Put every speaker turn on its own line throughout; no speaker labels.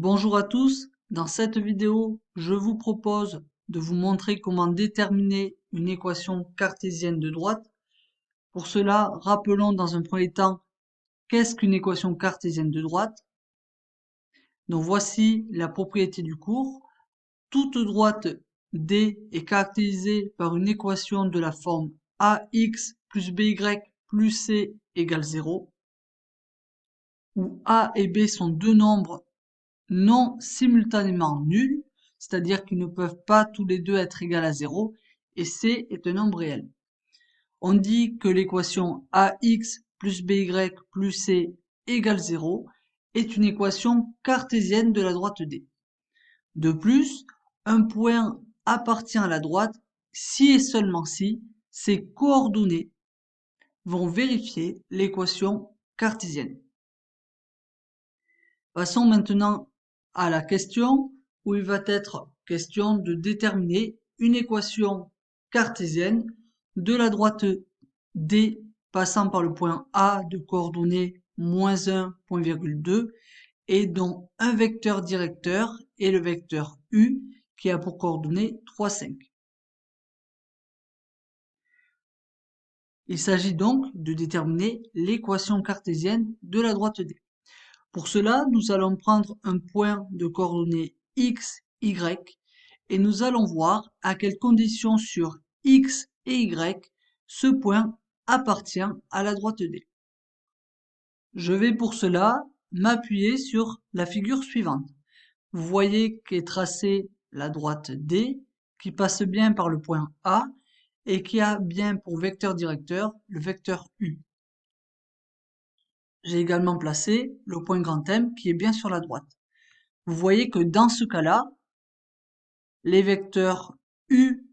Bonjour à tous, dans cette vidéo, je vous propose de vous montrer comment déterminer une équation cartésienne de droite. Pour cela, rappelons dans un premier temps qu'est-ce qu'une équation cartésienne de droite. Donc voici la propriété du cours. Toute droite D est caractérisée par une équation de la forme AX plus BY plus C égale 0, où A et B sont deux nombres non simultanément nuls, c'est-à-dire qu'ils ne peuvent pas tous les deux être égaux à 0, et C est un nombre réel. On dit que l'équation AX plus BY plus C égale 0 est une équation cartésienne de la droite D. De plus, un point appartient à la droite si et seulement si ses coordonnées vont vérifier l'équation cartésienne. Passons maintenant à la question où il va être question de déterminer une équation cartésienne de la droite D passant par le point A de coordonnées -1, point virgule 2 et dont un vecteur directeur est le vecteur U qui a pour coordonnées 3, 5. Il s'agit donc de déterminer l'équation cartésienne de la droite D. Pour cela, nous allons prendre un point de coordonnées x, y et nous allons voir à quelles conditions sur x et y ce point appartient à la droite D. Je vais pour cela m'appuyer sur la figure suivante. Vous voyez qu'est tracée la droite D qui passe bien par le point A et qui a bien pour vecteur directeur le vecteur U. J'ai également placé le point grand M qui est bien sur la droite. Vous voyez que dans ce cas-là, les vecteurs U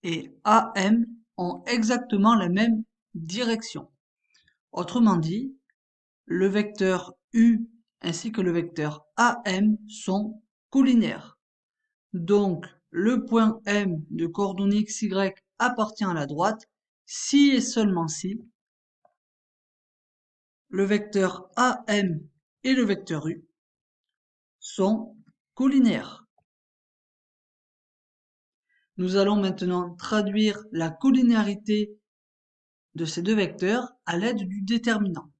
et AM ont exactement la même direction. Autrement dit, le vecteur U ainsi que le vecteur AM sont collinaires. Donc, le point M de coordonnées XY appartient à la droite si et seulement si le vecteur AM et le vecteur U sont collinaires. Nous allons maintenant traduire la collinéarité de ces deux vecteurs à l'aide du déterminant.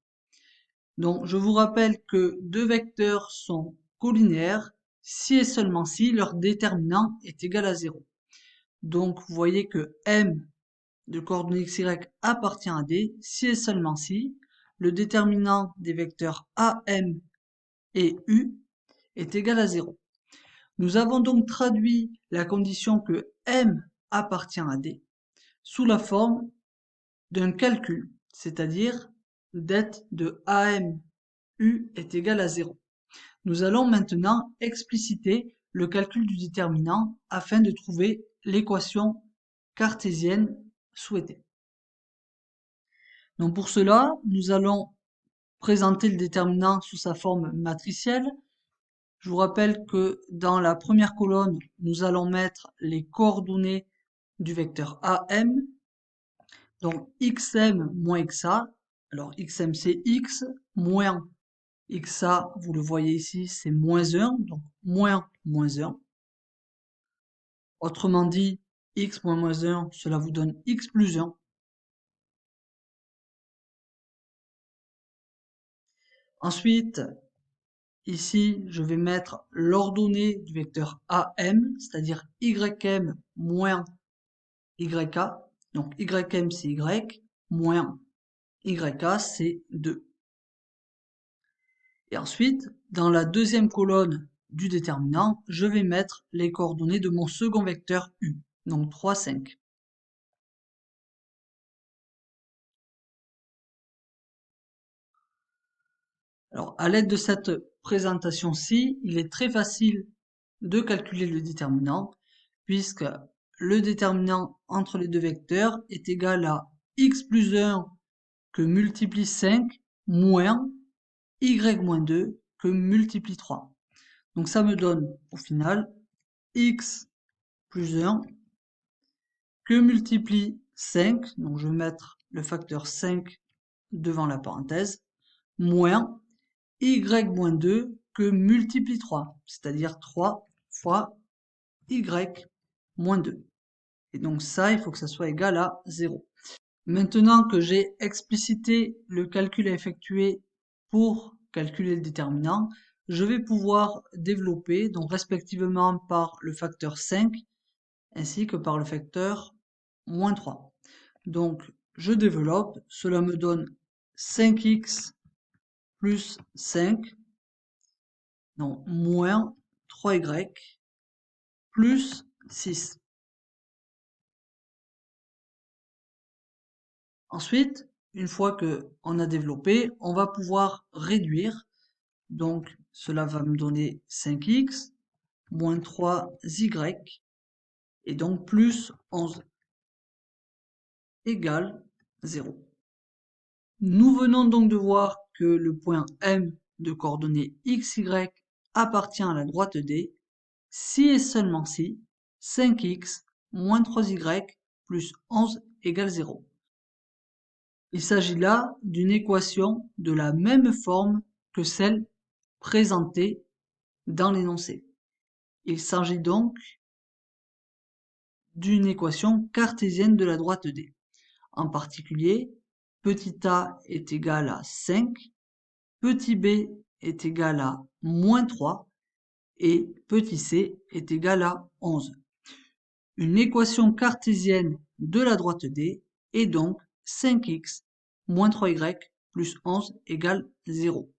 Donc, je vous rappelle que deux vecteurs sont collinaires si et seulement si leur déterminant est égal à 0. Donc, vous voyez que M de coordonnées XY appartient à D si et seulement si le déterminant des vecteurs AM et U est égal à 0. Nous avons donc traduit la condition que M appartient à D sous la forme d'un calcul, c'est-à-dire det de AM U est égal à 0. Nous allons maintenant expliciter le calcul du déterminant afin de trouver l'équation cartésienne souhaitée. Donc pour cela, nous allons présenter le déterminant sous sa forme matricielle. Je vous rappelle que dans la première colonne, nous allons mettre les coordonnées du vecteur AM. Donc xm moins xa. Alors xm c'est x, moins xa, vous le voyez ici, c'est -1, donc moins 1. Autrement dit, x moins -1, cela vous donne x plus 1. Ensuite, ici, je vais mettre l'ordonnée du vecteur AM, c'est-à-dire ym moins yk. Donc ym c'est y, moins yk c'est 2. Et ensuite, dans la deuxième colonne du déterminant, je vais mettre les coordonnées de mon second vecteur u, donc 3, 5. Alors, à l'aide de cette présentation-ci, il est très facile de calculer le déterminant, puisque le déterminant entre les deux vecteurs est égal à x plus 1 que multiplie 5 moins y moins 2 que multiplie 3. Donc ça me donne au final x plus 1 que multiplie 5, donc je vais mettre le facteur 5 devant la parenthèse, moins y moins 2 que multiplie 3, c'est-à-dire 3 fois y moins 2. Et donc ça, il faut que ça soit égal à 0. Maintenant que j'ai explicité le calcul à effectuer pour calculer le déterminant, je vais pouvoir développer, donc respectivement par le facteur 5 ainsi que par le facteur moins 3. Donc je développe, cela me donne 5x plus 5, non, moins 3y plus 6. Ensuite, une fois que on a développé, on va pouvoir réduire. Donc, cela va me donner 5x moins 3y et donc plus 11 égale 0. Nous venons donc de voir que le point M de coordonnées x, y appartient à la droite D si et seulement si 5x moins 3y plus 11 égale 0. Il s'agit là d'une équation de la même forme que celle présentée dans l'énoncé. Il s'agit donc d'une équation cartésienne de la droite D. En particulier, petit a est égal à 5, petit b est égal à moins 3 et petit c est égal à 11. Une équation cartésienne de la droite D est donc 5x moins 3y plus 11 égale 0.